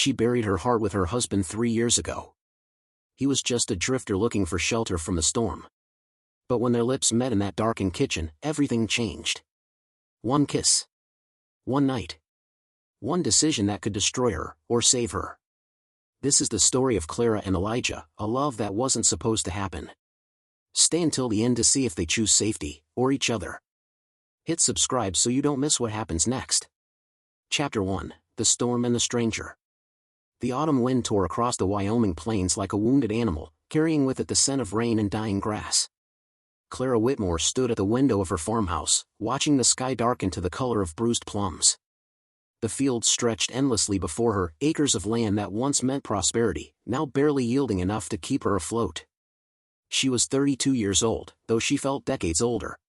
She buried her heart with her husband 3 years ago. He was just a drifter looking for shelter from the storm. But when their lips met in that darkened kitchen, everything changed. One kiss. One night. One decision that could destroy her, or save her. This is the story of Clara and Elijah, a love that wasn't supposed to happen. Stay until the end to see if they choose safety, or each other. Hit subscribe so you don't miss what happens next. Chapter 1, The Storm and the Stranger. The autumn wind tore across the Wyoming plains like a wounded animal, carrying with it the scent of rain and dying grass. Clara Whitmore stood at the window of her farmhouse, watching the sky darken to the color of bruised plums. The fields stretched endlessly before her, acres of land that once meant prosperity, now barely yielding enough to keep her afloat. She was 32 years old, though she felt decades older.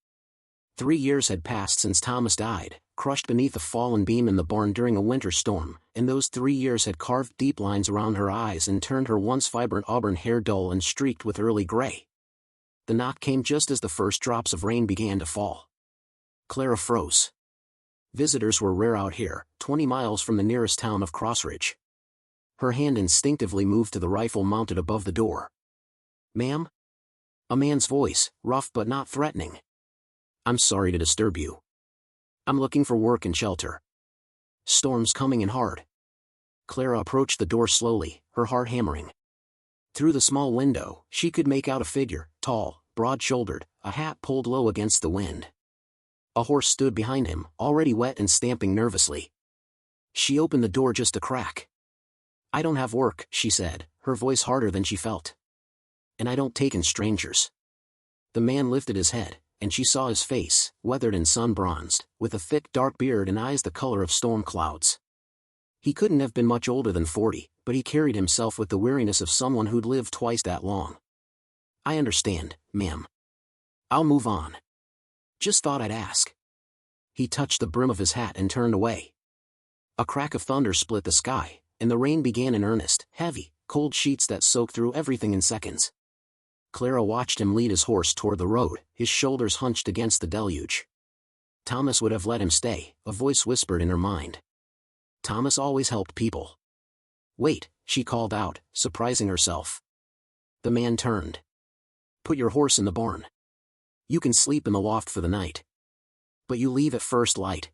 3 years had passed since Thomas died, crushed beneath a fallen beam in the barn during a winter storm, and those 3 years had carved deep lines around her eyes and turned her once vibrant auburn hair dull and streaked with early gray. The knock came just as the first drops of rain began to fall. Clara froze. Visitors were rare out here, 20 miles from the nearest town of Crossridge. Her hand instinctively moved to the rifle mounted above the door. "Ma'am?" A man's voice, rough but not threatening. "I'm sorry to disturb you. I'm looking for work and shelter. Storm's coming in hard." Clara approached the door slowly, her heart hammering. Through the small window, she could make out a figure, tall, broad-shouldered, a hat pulled low against the wind. A horse stood behind him, already wet and stamping nervously. She opened the door just a crack. "I don't have work," she said, her voice harder than she felt. "And I don't take in strangers." The man lifted his head, and she saw his face, weathered and sun-bronzed, with a thick dark beard and eyes the color of storm clouds. He couldn't have been much older than 40, but he carried himself with the weariness of someone who'd lived twice that long. "I understand, ma'am. I'll move on. Just thought I'd ask." He touched the brim of his hat and turned away. A crack of thunder split the sky, and the rain began in earnest, heavy, cold sheets that soaked through everything in seconds. Clara watched him lead his horse toward the road, his shoulders hunched against the deluge. Thomas would have let him stay, a voice whispered in her mind. Thomas always helped people. "Wait," she called out, surprising herself. The man turned. "Put your horse in the barn. You can sleep in the loft for the night. But you leave at first light."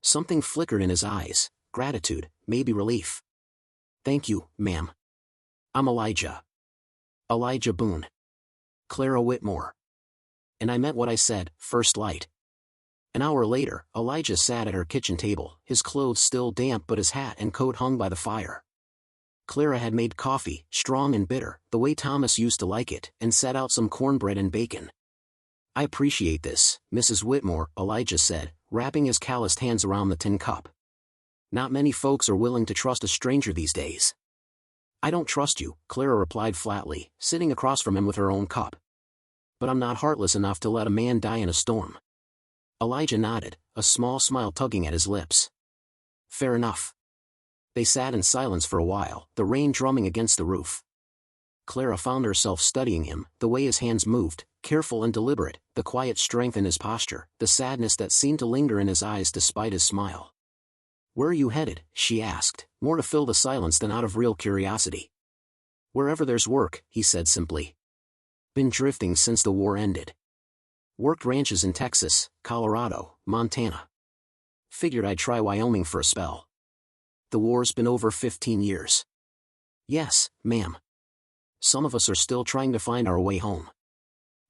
Something flickered in his eyes, gratitude, maybe relief. "Thank you, ma'am. I'm Elijah. Elijah Boone. Clara Whitmore. And I meant what I said, first light." An hour later, Elijah sat at her kitchen table, his clothes still damp but his hat and coat hung by the fire. Clara had made coffee, strong and bitter, the way Thomas used to like it, and set out some cornbread and bacon. "I appreciate this, Mrs. Whitmore," Elijah said, wrapping his calloused hands around the tin cup. "Not many folks are willing to trust a stranger these days." "I don't trust you," Clara replied flatly, sitting across from him with her own cup. "But I'm not heartless enough to let a man die in a storm." Elijah nodded, a small smile tugging at his lips. "Fair enough." They sat in silence for a while, the rain drumming against the roof. Clara found herself studying him, the way his hands moved, careful and deliberate, the quiet strength in his posture, the sadness that seemed to linger in his eyes despite his smile. "Where are you headed?" she asked, more to fill the silence than out of real curiosity. "Wherever there's work," he said simply. "Been drifting since the war ended. Worked ranches in Texas, Colorado, Montana. Figured I'd try Wyoming for a spell. The war's been over 15 years. Yes, ma'am. Some of us are still trying to find our way home."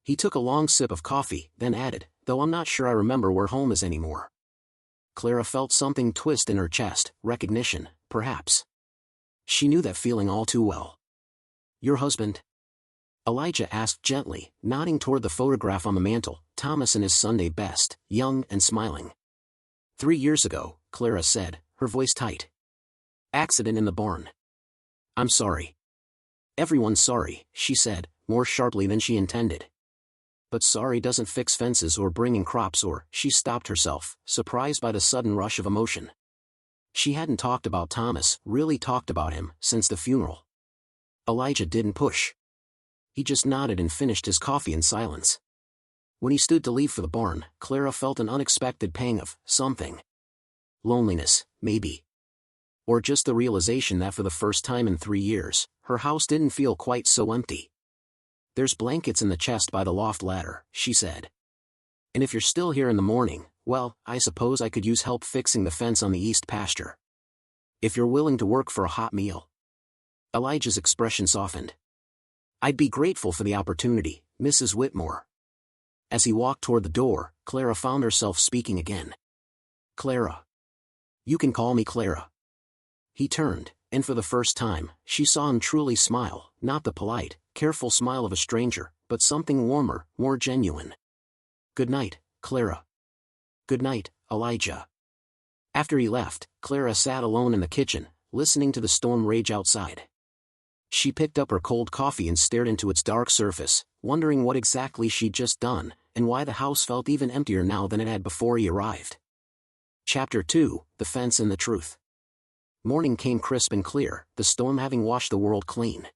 He took a long sip of coffee, then added, "Though I'm not sure I remember where home is anymore." Clara felt something twist in her chest, recognition, perhaps. She knew that feeling all too well. "Your husband?" Elijah asked gently, nodding toward the photograph on the mantel, Thomas in his Sunday best, young and smiling. 3 years ago, Clara said, her voice tight. "Accident in the barn. I'm sorry." "Everyone's sorry," she said, more sharply than she intended. "But sorry doesn't fix fences or bring in crops or—" She stopped herself, surprised by the sudden rush of emotion. She hadn't talked about Thomas, really talked about him, since the funeral. Elijah didn't push. He just nodded and finished his coffee in silence. When he stood to leave for the barn, Clara felt an unexpected pang of something. Loneliness, maybe. Or just the realization that for the first time in 3 years, her house didn't feel quite so empty. "There's blankets in the chest by the loft ladder," she said. "And if you're still here in the morning, well, I suppose I could use help fixing the fence on the east pasture. If you're willing to work for a hot meal." Elijah's expression softened. "I'd be grateful for the opportunity, Mrs. Whitmore." As he walked toward the door, Clara found herself speaking again. "Clara. You can call me Clara." He turned, and for the first time, she saw him truly smile, not the polite, careful smile of a stranger, but something warmer, more genuine. "Good night, Clara." "Good night, Elijah." After he left, Clara sat alone in the kitchen, listening to the storm rage outside. She picked up her cold coffee and stared into its dark surface, wondering what exactly she'd just done, and why the house felt even emptier now than it had before he arrived. Chapter 2, The Fence and the Truth. Morning came crisp and clear, the storm having washed the world clean.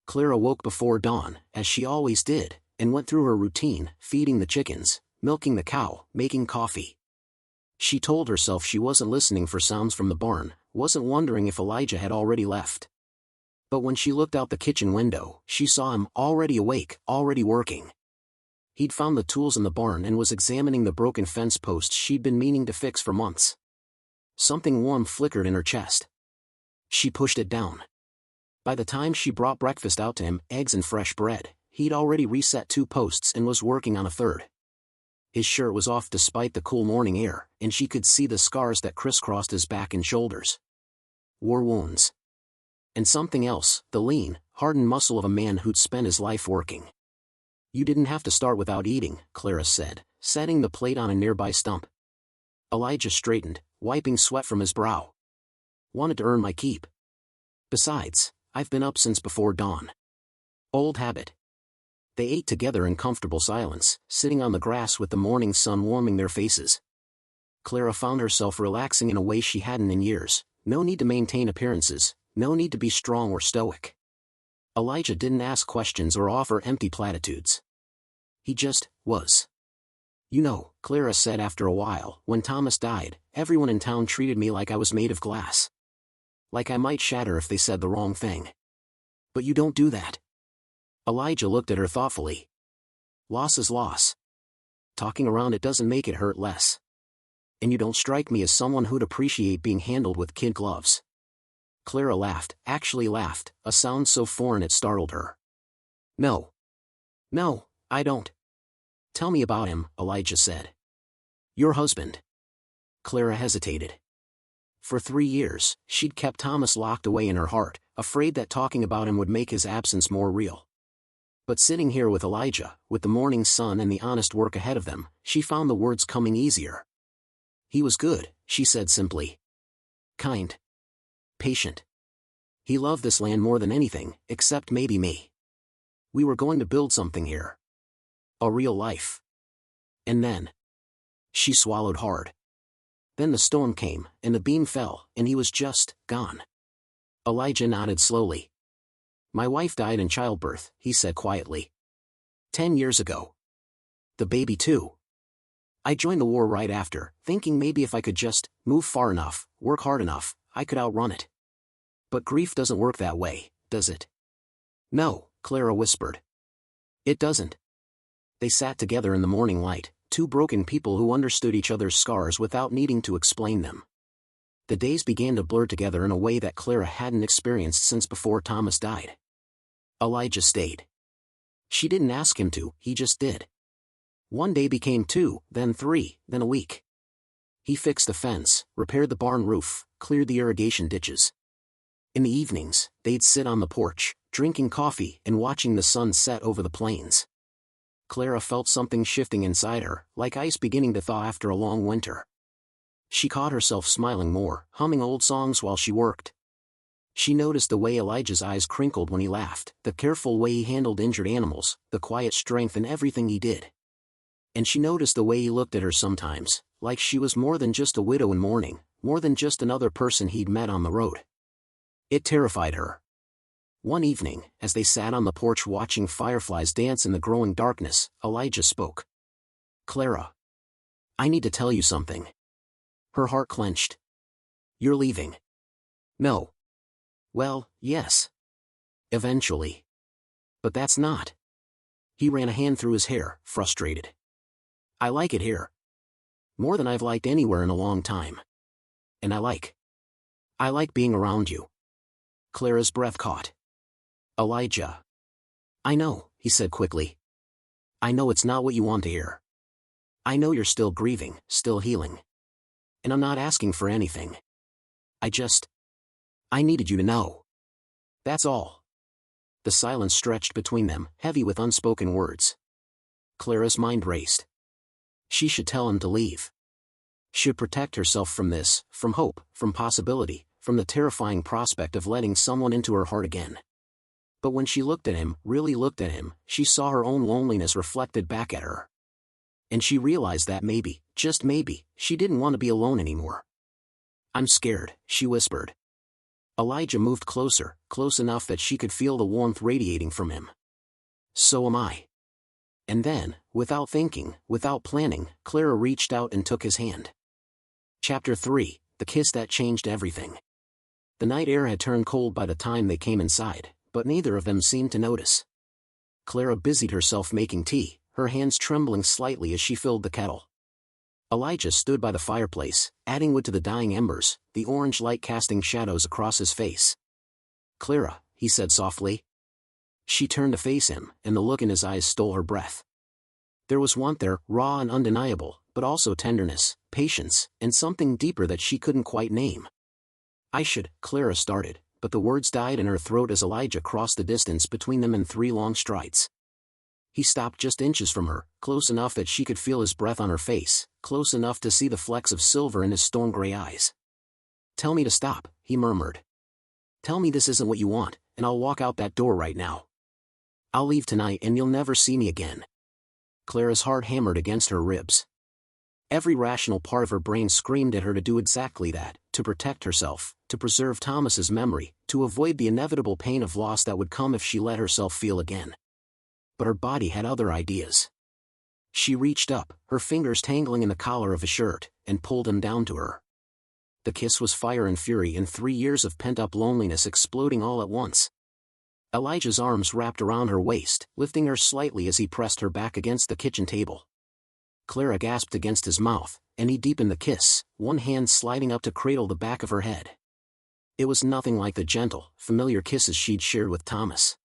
Clara woke before dawn, as she always did, and went through her routine, feeding the chickens, milking the cow, making coffee. She told herself she wasn't listening for sounds from the barn, wasn't wondering if Elijah had already left. But when she looked out the kitchen window, she saw him, already awake, already working. He'd found the tools in the barn and was examining the broken fence posts she'd been meaning to fix for months. Something warm flickered in her chest. She pushed it down. By the time she brought breakfast out to him, eggs and fresh bread, he'd already reset 2 posts and was working on a third. His shirt was off despite the cool morning air, and she could see the scars that crisscrossed his back and shoulders. War wounds. And something else, the lean, hardened muscle of a man who'd spent his life working. "You didn't have to start without eating," Clara said, setting the plate on a nearby stump. Elijah straightened, wiping sweat from his brow. "Wanted to earn my keep. Besides, I've been up since before dawn. Old habit." They ate together in comfortable silence, sitting on the grass with the morning sun warming their faces. Clara found herself relaxing in a way she hadn't in years. No need to maintain appearances, no need to be strong or stoic. Elijah didn't ask questions or offer empty platitudes. He just was. "You know," Clara said after a while, "when Thomas died, everyone in town treated me like I was made of glass. Like I might shatter if they said the wrong thing. But you don't do that." Elijah looked at her thoughtfully. "Loss is loss. Talking around it doesn't make it hurt less. And you don't strike me as someone who'd appreciate being handled with kid gloves." Clara laughed, actually laughed, a sound so foreign it startled her. No, I don't." "Tell me about him," Elijah said. "Your husband." Clara hesitated. For 3 years, she'd kept Thomas locked away in her heart, afraid that talking about him would make his absence more real. But sitting here with Elijah, with the morning sun and the honest work ahead of them, she found the words coming easier. "He was good," she said simply. "Kind. Patient. He loved this land more than anything, except maybe me. We were going to build something here. A real life. And then." She swallowed hard. "Then the storm came, and the beam fell, and he was just gone." Elijah nodded slowly. "My wife died in childbirth," he said quietly. 10 years ago. The baby too. I joined the war right after, thinking maybe if I could just move far enough, work hard enough, I could outrun it. But grief doesn't work that way, does it?" "No," Clara whispered. "It doesn't." They sat together in the morning light, 2 broken people who understood each other's scars without needing to explain them. The days began to blur together in a way that Clara hadn't experienced since before Thomas died. Elijah stayed. She didn't ask him to, he just did. 1 day became 2, then 3, then a week. He fixed the fence, repaired the barn roof, cleared the irrigation ditches. In the evenings, they'd sit on the porch, drinking coffee and watching the sun set over the plains. Clara felt something shifting inside her, like ice beginning to thaw after a long winter. She caught herself smiling more, humming old songs while she worked. She noticed the way Elijah's eyes crinkled when he laughed, the careful way he handled injured animals, the quiet strength in everything he did. And she noticed the way he looked at her sometimes, like she was more than just a widow in mourning, more than just another person he'd met on the road. It terrified her. One evening, as they sat on the porch watching fireflies dance in the growing darkness, Elijah spoke. "Clara. I need to tell you something." Her heart clenched. "You're leaving." No. Well, yes. Eventually. But that's not. He ran a hand through his hair, frustrated. I like it here. More than I've liked anywhere in a long time. And I like being around you. Clara's breath caught. Elijah. I know, he said quickly. I know it's not what you want to hear. I know you're still grieving, still healing. And I'm not asking for anything. I needed you to know. That's all. The silence stretched between them, heavy with unspoken words. Clara's mind raced. She should tell him to leave. Should protect herself from this, from hope, from possibility, from the terrifying prospect of letting someone into her heart again. But when she looked at him, really looked at him, she saw her own loneliness reflected back at her. And she realized that maybe, just maybe, she didn't want to be alone anymore. I'm scared, she whispered. Elijah moved closer, close enough that she could feel the warmth radiating from him. So am I. And then, without thinking, without planning, Clara reached out and took his hand. Chapter 3, The Kiss That Changed Everything. The night air had turned cold by the time they came inside, but neither of them seemed to notice. Clara busied herself making tea, her hands trembling slightly as she filled the kettle. Elijah stood by the fireplace, adding wood to the dying embers, the orange light casting shadows across his face. Clara, he said softly. She turned to face him, and the look in his eyes stole her breath. There was warmth there, raw and undeniable, but also tenderness, patience, and something deeper that she couldn't quite name. Clara started, but the words died in her throat as Elijah crossed the distance between them in 3 long strides. He stopped just inches from her, close enough that she could feel his breath on her face, close enough to see the flecks of silver in his stone-gray eyes. Tell me to stop, he murmured. Tell me this isn't what you want, and I'll walk out that door right now. I'll leave tonight and you'll never see me again. Clara's heart hammered against her ribs. Every rational part of her brain screamed at her to do exactly that, to protect herself, to preserve Thomas's memory, to avoid the inevitable pain of loss that would come if she let herself feel again. But her body had other ideas. She reached up, her fingers tangling in the collar of his shirt, and pulled him down to her. The kiss was fire and fury and 3 years of pent-up loneliness exploding all at once. Elijah's arms wrapped around her waist, lifting her slightly as he pressed her back against the kitchen table. Clara gasped against his mouth, and he deepened the kiss, one hand sliding up to cradle the back of her head. It was nothing like the gentle, familiar kisses she'd shared with Thomas.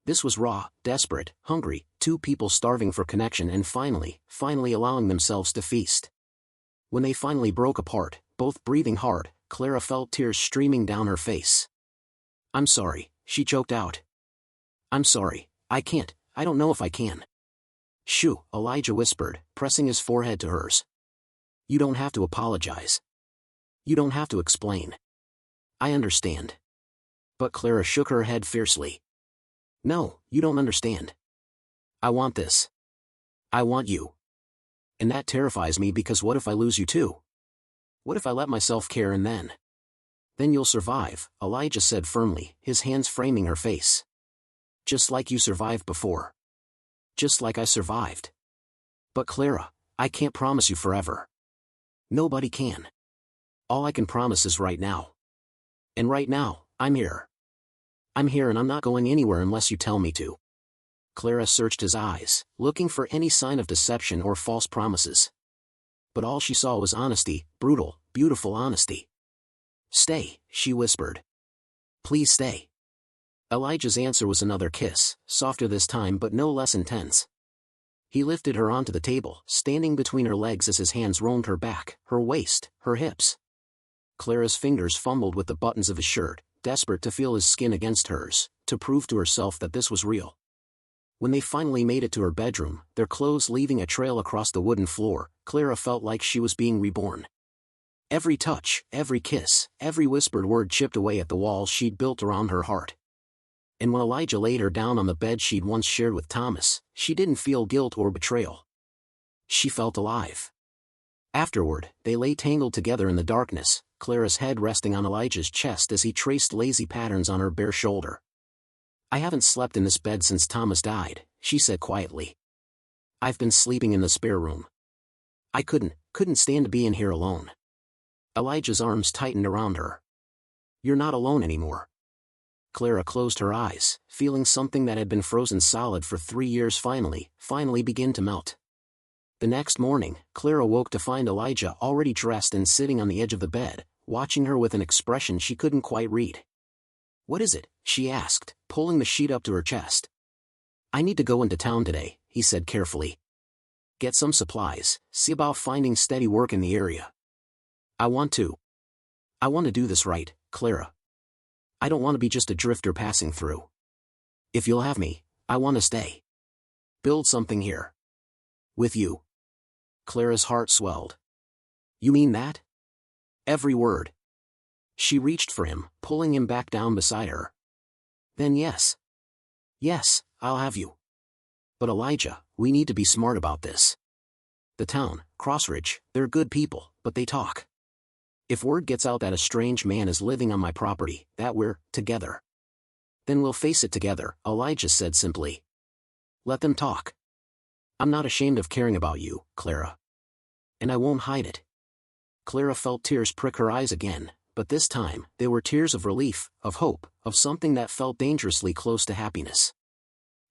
This was raw, desperate, hungry, 2 people starving for connection and finally allowing themselves to feast. When they finally broke apart, both breathing hard, Clara felt tears streaming down her face. I'm sorry, she choked out. I'm sorry, I don't know if I can. Shoo, Elijah whispered, pressing his forehead to hers. You don't have to apologize. You don't have to explain. I understand. But Clara shook her head fiercely. No, you don't understand. I want this. I want you. And that terrifies me because what if I lose you too? What if I let myself care and then? Then you'll survive, Elijah said firmly, his hands framing her face. Just like you survived before. Just like I survived. But Clara, I can't promise you forever. Nobody can. All I can promise is right now. And right now, I'm here. I'm here and I'm not going anywhere unless you tell me to. Clara searched his eyes, looking for any sign of deception or false promises. But all she saw was honesty, brutal, beautiful honesty. Stay, she whispered. Please stay. Elijah's answer was another kiss, softer this time but no less intense. He lifted her onto the table, standing between her legs as his hands roamed her back, her waist, her hips. Clara's fingers fumbled with the buttons of his shirt, desperate to feel his skin against hers, to prove to herself that this was real. When they finally made it to her bedroom, their clothes leaving a trail across the wooden floor, Clara felt like she was being reborn. Every touch, every kiss, every whispered word chipped away at the walls she'd built around her heart. And when Elijah laid her down on the bed she'd once shared with Thomas, she didn't feel guilt or betrayal. She felt alive. Afterward, they lay tangled together in the darkness, Clara's head resting on Elijah's chest as he traced lazy patterns on her bare shoulder. I haven't slept in this bed since Thomas died, she said quietly. I've been sleeping in the spare room. I couldn't stand to be in here alone. Elijah's arms tightened around her. You're not alone anymore. Clara closed her eyes, feeling something that had been frozen solid for 3 years finally begin to melt. The next morning, Clara woke to find Elijah already dressed and sitting on the edge of the bed, watching her with an expression she couldn't quite read. "What is it?" she asked, pulling the sheet up to her chest. "I need to go into town today," he said carefully. "Get some supplies, see about finding steady work in the area. I want to do this right, Clara. I don't want to be just a drifter passing through. If you'll have me, I want to stay. Build something here. With you." Clara's heart swelled. "You mean that?" Every word. She reached for him, pulling him back down beside her. "Then yes. Yes, I'll have you. But Elijah, we need to be smart about this. The town, Crossridge, they're good people, but they talk. If word gets out that a strange man is living on my property, that we're together, then we'll face it together," Elijah said simply. "Let them talk. I'm not ashamed of caring about you, Clara. And I won't hide it." Clara felt tears prick her eyes again, but this time, they were tears of relief, of hope, of something that felt dangerously close to happiness.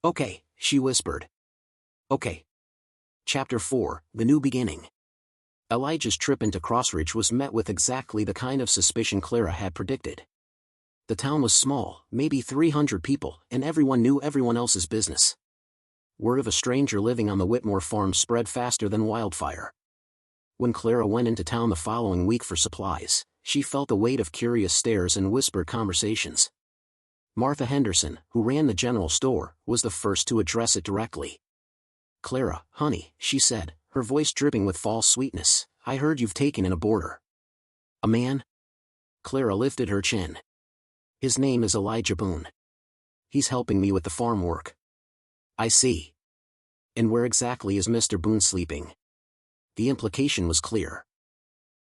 "Okay," she whispered. "Okay." Chapter 4, The New Beginning. Elijah's trip into Crossridge was met with exactly the kind of suspicion Clara had predicted. The town was small, maybe 300 people, and everyone knew everyone else's business. Word of a stranger living on the Whitmore farm spread faster than wildfire. When Clara went into town the following week for supplies, she felt the weight of curious stares and whispered conversations. Martha Henderson, who ran the general store, was the first to address it directly. "Clara, honey," she said, her voice dripping with false sweetness, "I heard you've taken in a boarder." "A man?" Clara lifted her chin. "His name is Elijah Boone. He's helping me with the farm work." "I see. And where exactly is Mr. Boone sleeping?" The implication was clear.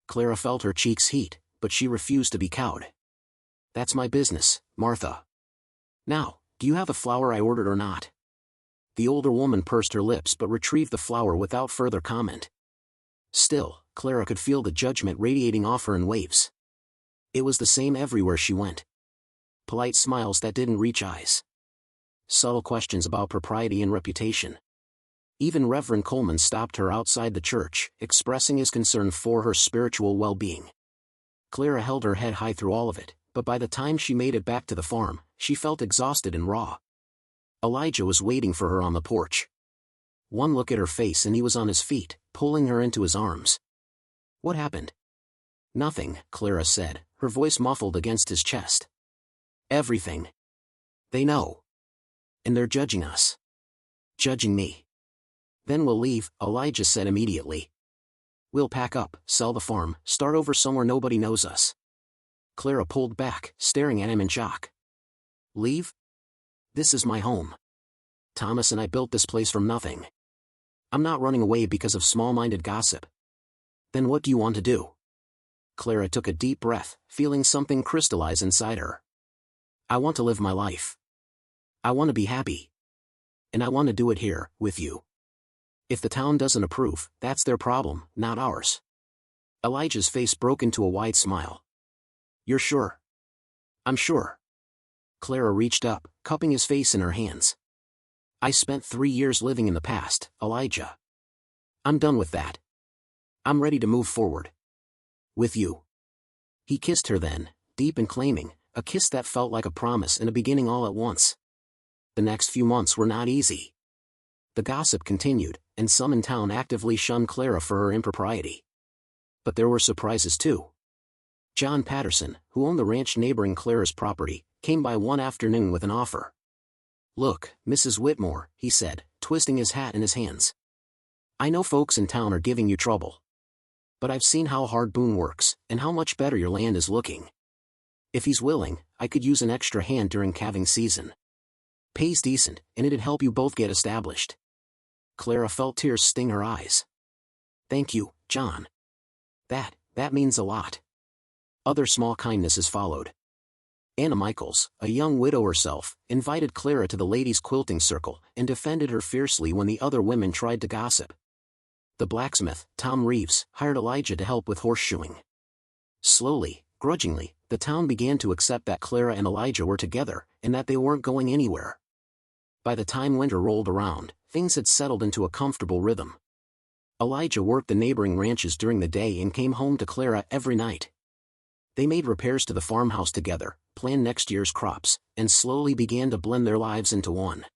Clara felt her cheeks heat, but she refused to be cowed. "That's my business, Martha. Now, do you have the flour I ordered or not?" The older woman pursed her lips but retrieved the flour without further comment. Still, Clara could feel the judgment radiating off her in waves. It was the same everywhere she went. Polite smiles that didn't reach eyes. Subtle questions about propriety and reputation. Even Reverend Coleman stopped her outside the church, expressing his concern for her spiritual well-being. Clara held her head high through all of it, but by the time she made it back to the farm, she felt exhausted and raw. Elijah was waiting for her on the porch. One look at her face and he was on his feet, pulling her into his arms. "What happened?" "Nothing," Clara said, her voice muffled against his chest. "Everything. They know. And they're judging us. Judging me." "Then we'll leave," Elijah said immediately. "We'll pack up, sell the farm, start over somewhere nobody knows us." Clara pulled back, staring at him in shock. "Leave? This is my home. Thomas and I built this place from nothing. I'm not running away because of small-minded gossip." "Then what do you want to do?" Clara took a deep breath, feeling something crystallize inside her. "I want to live my life. I want to be happy. And I want to do it here, with you. If the town doesn't approve, that's their problem, not ours." Elijah's face broke into a wide smile. "You're sure?" "I'm sure." Clara reached up, cupping his face in her hands. "I spent 3 years living in the past, Elijah. I'm done with that. I'm ready to move forward. With you." He kissed her then, deep and claiming, a kiss that felt like a promise and a beginning all at once. The next few months were not easy. The gossip continued, and some in town actively shunned Clara for her impropriety. But there were surprises too. John Patterson, who owned the ranch neighboring Clara's property, came by one afternoon with an offer. "Look, Mrs. Whitmore," he said, twisting his hat in his hands. "I know folks in town are giving you trouble. But I've seen how hard Boone works, and how much better your land is looking. If he's willing, I could use an extra hand during calving season. Pays decent, and it'd help you both get established." Clara felt tears sting her eyes. "Thank you, John. That means a lot." Other small kindnesses followed. Anna Michaels, a young widow herself, invited Clara to the ladies' quilting circle and defended her fiercely when the other women tried to gossip. The blacksmith, Tom Reeves, hired Elijah to help with horseshoeing. Slowly, grudgingly, the town began to accept that Clara and Elijah were together, and that they weren't going anywhere. By the time winter rolled around, things had settled into a comfortable rhythm. Elijah worked the neighboring ranches during the day and came home to Clara every night. They made repairs to the farmhouse together, planned next year's crops, and slowly began to blend their lives into one.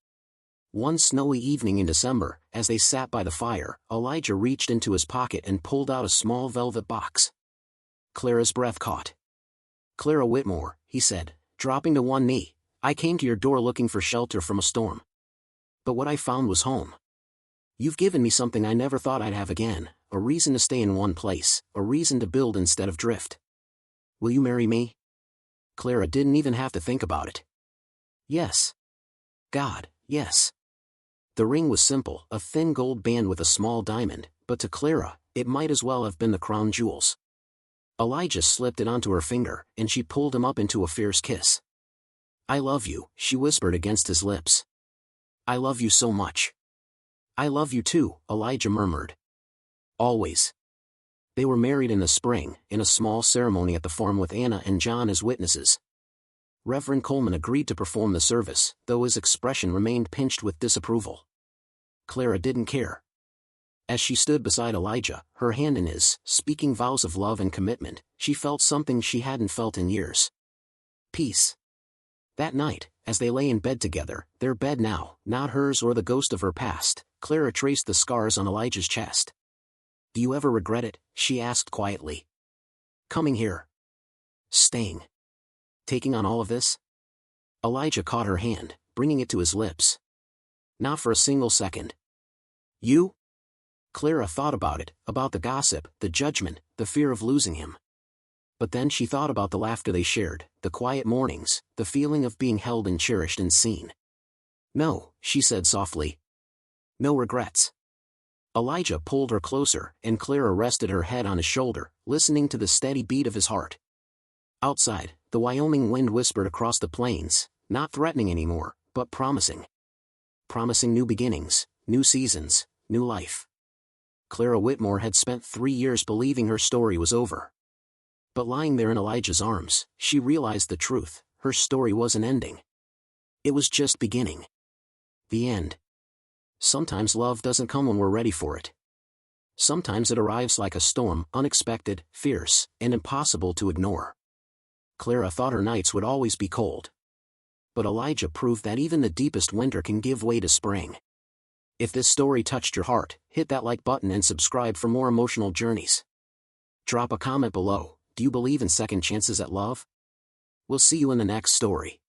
One snowy evening in December, as they sat by the fire, Elijah reached into his pocket and pulled out a small velvet box. Clara's breath caught. "Clara Whitmore," he said, dropping to one knee, "I came to your door looking for shelter from a storm. But what I found was home. You've given me something I never thought I'd have again, a reason to stay in one place, a reason to build instead of drift. Will you marry me?" Clara didn't even have to think about it. Yes. God, yes. The ring was simple, a thin gold band with a small diamond, but to Clara, it might as well have been the crown jewels. Elijah slipped it onto her finger, and she pulled him up into a fierce kiss. "I love you," she whispered against his lips. "I love you so much." "I love you too," Elijah murmured. "Always." They were married in the spring, in a small ceremony at the farm with Anna and John as witnesses. Reverend Coleman agreed to perform the service, though his expression remained pinched with disapproval. Clara didn't care. As she stood beside Elijah, her hand in his, speaking vows of love and commitment, she felt something she hadn't felt in years. Peace. That night, as they lay in bed together, their bed now, not hers or the ghost of her past, Clara traced the scars on Elijah's chest. "Do you ever regret it?" she asked quietly. "Coming here? Staying? Taking on all of this?" Elijah caught her hand, bringing it to his lips. "Not for a single second." "You?" Clara thought about it, about the gossip, the judgment, the fear of losing him. But then she thought about the laughter they shared, the quiet mornings, the feeling of being held and cherished and seen. "No," she said softly. "No regrets." Elijah pulled her closer, and Clara rested her head on his shoulder, listening to the steady beat of his heart. Outside, the Wyoming wind whispered across the plains, not threatening anymore, but promising. Promising new beginnings, new seasons, new life. Clara Whitmore had spent 3 years believing her story was over. But lying there in Elijah's arms, she realized the truth: her story wasn't ending. It was just beginning. The end. Sometimes love doesn't come when we're ready for it. Sometimes it arrives like a storm, unexpected, fierce, and impossible to ignore. Clara thought her nights would always be cold. But Elijah proved that even the deepest winter can give way to spring. If this story touched your heart, hit that like button and subscribe for more emotional journeys. Drop a comment below. Do you believe in second chances at love? We'll see you in the next story.